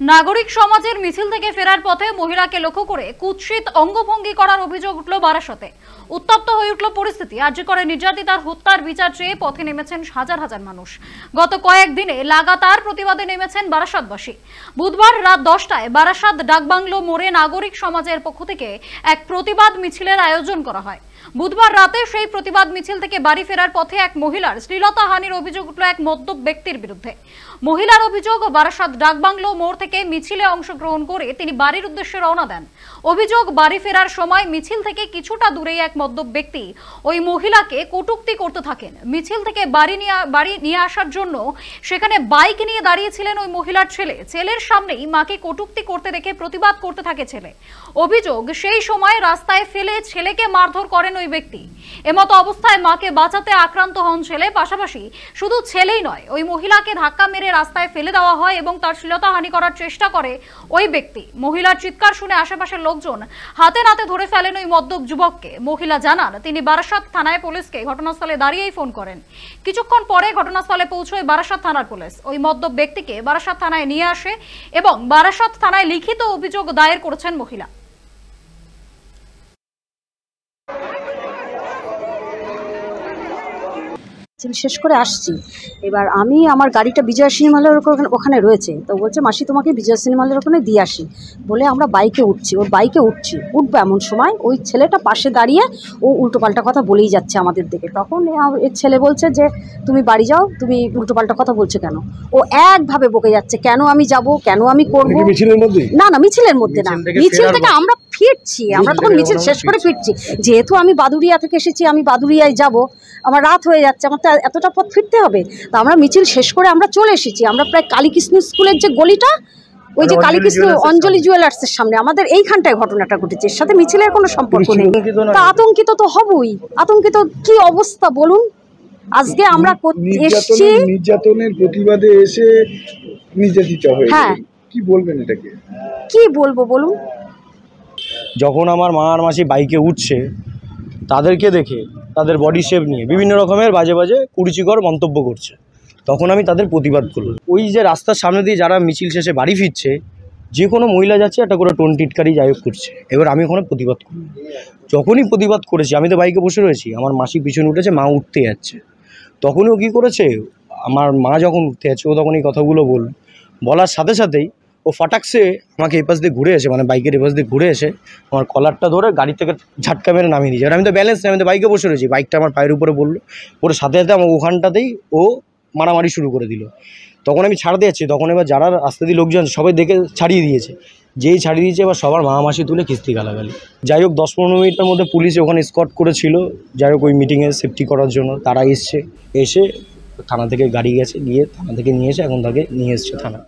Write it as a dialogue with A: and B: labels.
A: নাগরিক সমাজের মিছিল থেকে ফেরার পথে মহিলাকে লক্ষ্য করে কুৎসিত অঙ্গভঙ্গি করার অভিযোগ উঠল বারাসতে। উত্তপ্ত হয়ে উঠল পরিস্থিতি। আর্জি করে নির্যাতিতার হত্যার বিচার চেয়ে পথে নেমেছেন হাজার হাজার মানুষ। গত কয়েকদিনে লাগাতার প্রতিবাদে নেমেছেন বারাসতবাসী। বুধবার রাত 10টায় বারাসত ডাকবাংলো মোড়ে নাগরিক সমাজের পক্ষ থেকে এক প্রতিবাদ মিছিলের আয়োজন করা হয়। বুধবার রাতে সেই প্রতিবাদ মিছিল থেকে বাড়ি ফেরার পথে এক মহিলার শ্লীলতাহানির অভিযোগ উঠল এক মদ্যপ ব্যক্তির বিরুদ্ধে। মহিলার অভিযোগ, বারাসত ডাকবাংলো মোড় থেকে মিছিলে অংশগ্রহণ করে তিনি বাড়ির উদ্দেশ্যে রওনা দেন। অভিযোগ, বাড়ি ফেরার সময় মিছিল থেকে কিছুটা দূরেই এক মদ্যপ ব্যক্তি ওই মহিলাকে কটূক্তি করতে থাকেন। মিছিল থেকে বাড়ি নিয়ে আসার জন্য সেখানে বাইক নিয়ে দাঁড়িয়েছিলেন ওই মহিলার ছেলে। ছেলের সামনেই মাকে কটূক্তি করতে দেখে প্রতিবাদ করতে থাকে ছেলে। অভিযোগ, সেই সময় রাস্তায় ফেলে ছেলেকে মারধর করেন ওই ব্যক্তি। এমতো অবস্থায় মাকে বাঁচাতে আক্রান্ত হন ছেলে। পাশাপাশি শুধু ছেলেই নয়, ওই মহিলাকে ধাক্কা মেরে রাস্তায় ফেলে দেওয়া হয় এবং তার শ্লীলতাহানি করার চেষ্টা করে ওই ব্যক্তি। মহিলার চিৎকার শুনে আশেপাশের লোকজন হাতে নাতে ধরে ফেলেন ওই মদ্যপ যুবককে। মহিলা জানান, তিনি বারাসত থানায় পুলিশকে ঘটনাস্থলে দাঁড়িয়েই ফোন করেন। কিছুক্ষণ পরে ঘটনাস্থলে পৌঁছয় বারাসত থানার পুলিশ। ওই মদ্যপ ব্যক্তিকে বারাসত থানায় নিয়ে আসে এবং বারাসত থানায় লিখিত অভিযোগ দায়ের করেছেন মহিলা।
B: শেষ করে আসছি, এবার আমি আমার গাড়িটা বিজয় সিনেমা হলের ওখানে রয়েছে, তো বলছে মাসি তোমাকে বিজয় সিনেমা হলের ওখানে দিয়ে আসি বলে আমরা বাইকে উঠছি। ওর বাইকে উঠবো এমন সময় ওই ছেলেটা পাশে দাঁড়িয়ে ও উল্টোপাল্টা কথা বলেই যাচ্ছে আমাদের দিকে। তখন এর ছেলে বলছে যে তুমি বাড়ি যাও, তুমি উল্টোপাল্টা কথা বলছো কেন। ও একভাবে বকে যাচ্ছে, কেন আমি যাব, কেন আমি করবো। না না, মিছিলের মধ্যে না, মিছিল থেকে আমরা ফিরছি, আমরা তখন মিছিল শেষ করে ফিরছি। যেহেতু আমি বাদুড়িয়া থেকে এসেছি, আমি বাদুড়িয়ায় যাব, আমার রাত হয়ে যাচ্ছে, আমার তো এতটা পথ ফিরতে হবে। তো আমরা মিছিল শেষ করে আমরা চলে এসেছি। আমরা প্রায় কালীকৃষ্ণ স্কুলের যে গলিটা, ওই যে কালীকৃষ্ণ অঞ্জলি জুয়েলার্সের সামনে আমাদের এইখানটায় ঘটনাটা ঘটেছে। এর সাথে মিছিলের কোনো সম্পর্ক নেই। তা আতঙ্কিত তো হবই, আতঙ্কিত কি অবস্থা বলুন। আজকে আমরা এসেছি
C: নির্যাতনের প্রতিবাদে এসে নির্যাতিত হয়েছে।
B: হ্যাঁ,
C: কি বলবেন এটাকে?
B: কি বলবো বলুন।
D: যখন আমার মা আর মাসি বাইকে উঠছে, তাদেরকে দেখে তাদের বডি শেপ নিয়ে বিভিন্ন রকমের বাজে বাজে কুরুচিকর মন্তব্য করছে, তখন আমি তাদের প্রতিবাদ করব। ওই যে রাস্তার সামনে দিয়ে যারা মিছিল শেষে বাড়ি ফিরছে, যে কোনো মহিলা যাচ্ছে একটা করে টোন টিটকারি যাইব করছে। এবার আমি ওখানে প্রতিবাদ করি। যখনই প্রতিবাদ করেছি, আমি তো বাইকে বসে রয়েছি, আমার মাসি পিছনে উঠেছে, মা উঠতে যাচ্ছে। তখনই ও কী করেছে, আমার মা যখন উঠতে যাচ্ছে ও তখন এই কথাগুলো বলার সাথে সাথেই ও ফাটাকসে আমাকে এপাশ দিয়ে ঘুরে এসে, মানে বাইকের এপাশ দিয়ে ঘুরে এসে আমার কলারটা ধরে গাড়ি থেকে ঝাটকা মেরে নামিয়ে দিয়েছে। এবার আমি তো ব্যালেন্স নেই, আমি তো বাইকে বসে রয়েছি, বাইকটা আমার পায়ের উপরে পড়লো, ওর সাথে সাথে আমার ওখানটাতেই ও মারামারি শুরু করে দিল। তখন আমি ছাড়তে যাচ্ছি, তখন এবার যারা রাস্তা দিয়ে লোকজন সবাই দেখে ছাড়িয়ে দিয়েছে। যেই ছাড়িয়ে দিয়েছে এবার সবার মা মাসি তুলে কিস্তি গালাগালি। যাই হোক 10-15 মিনিটের মধ্যে পুলিশ ওখানে স্কট করেছিল, যাই হোক ওই মিটিংয়ে সেফটি করার জন্য। তারা এসে থানা থেকে গাড়ি গেছে, গিয়ে থানা থেকে নিয়ে এসে এখন তাকে নিয়ে এসছে থানা।